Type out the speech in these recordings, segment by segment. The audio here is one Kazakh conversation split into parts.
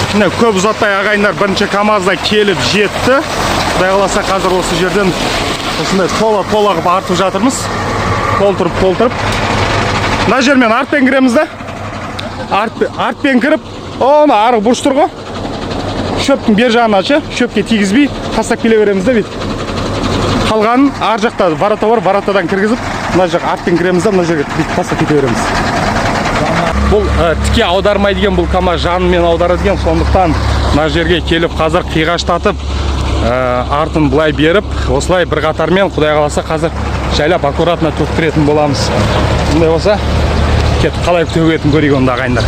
Міне көп ұзатпай ағайындар бірінші КамАЗда келіп жетті. Құдай қаласа қазір осы жерден осындай тола қылып артып жатырмыз. Толтырып. Мына жермен артпен кіреміз да. Артпен кіріп, оны арғы бұрыш тұр ғой. Шөптің бер жағына шөпке тигізбей тастап келе береміз да бет. Қалғанын ар жақта ворота бар, воротадан кіргізіп, мына жақ артпен кіреміз да, мына жерге тастап кете береміз. Бұл тіке аудармай деген бұл КамАЗ жанымен аударады деген, сондықтан мына жерге келіп қазір қиғаштатып артын былай беріп, осылай бір қатармен Құдай қаласа қазір жайлап аккуратно төктіретін боламыз. Бұндай болса, кетіп қалай төгетін көрейік онда ағайындар.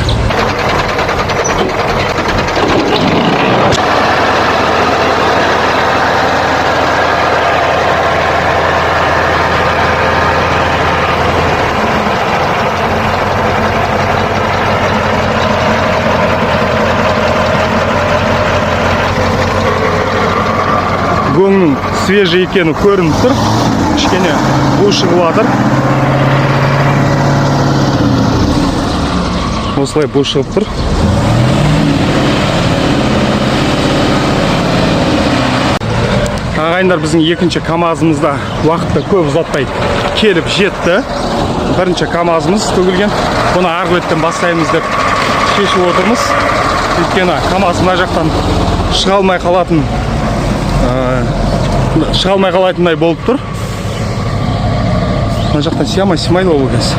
Гөңнің свежий екені көрініп тұр. Кішкене бу шығып жатыр. Осылай бу шығып тұр. Ағайындар, біздің екінші КамАЗымызда уақытта көп ұзатпай келіп жетті. Бірінші КамАЗымыз төгілген. Бұны арғы беттен бастаймыз деп шешіп отырмыз. Өйткені КамАЗ мына жақтан шыға алмай қалатындай болып тұр. Мына жақтан симайды ол кез.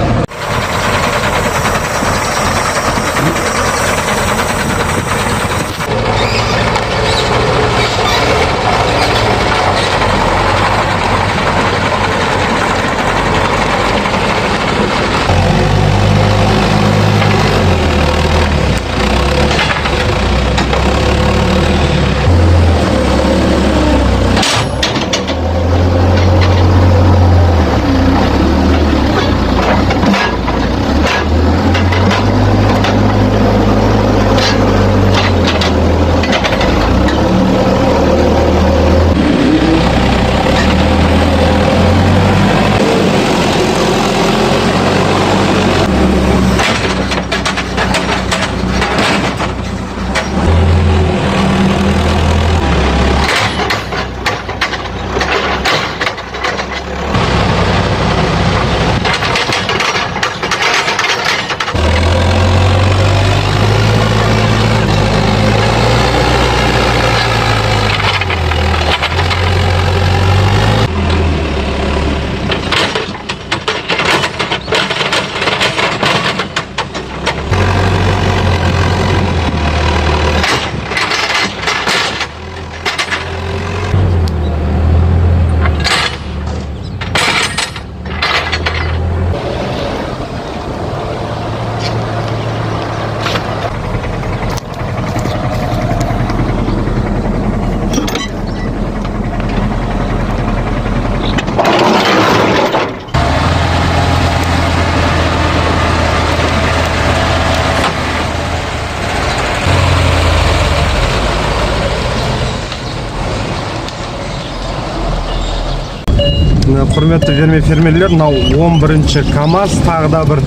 Құрметті фермерлер, мынау 11-ші КамАЗ, тағы да бір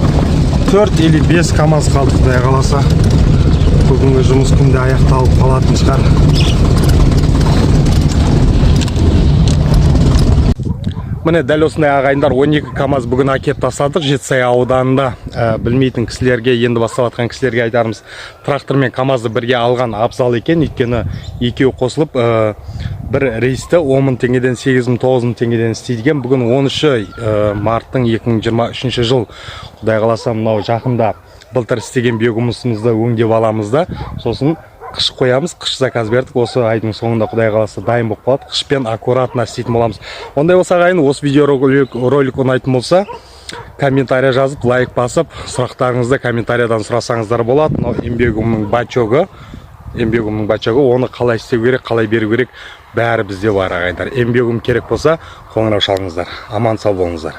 4 или 5 КамАЗ қалды, Құдай қаласа. Бүгінгі жұмыс күнде аяқталып қалатын шығар. Міне дәл осындай ағайындар 12 КамАЗ бүгін әкеп тастадық. Жетісай ауданында білмейтін кісілерге, енді бастап жатқан кісілерге айтарымыз, трактор мен КамАЗды бірге алған абзал екен. Өйткені екеуі қосылып бір рейсті 10.000 теңгеден 8.000, 9.000 теңгеден істейдіген. Бүгін 13 марттың 2023 жыл. Құдай қаласа мынау жақында былтыр істеген биогумусымызды өңдеп аламыз да. Сосын қыш қоямыз, қыш заказ бердік. Осы айдың соңында Құдай қаласа дайын болып қалады. Қышпен аккуратно істейтін боламыз. Ондай болса ағайын, осы видеоролик ұнайтын болса, комментария жазып, лайк басып, сұрақтарыңызды комментариядан сұрасаңыздар болады. Мынау еңбегімнің бачогы, оны қалай істеу керек, қалай беру керек, бәрі бізде бар ағайындар. Еңбегім керек болса, қоңырау шалыңыздар. Аман сау болыңыздар.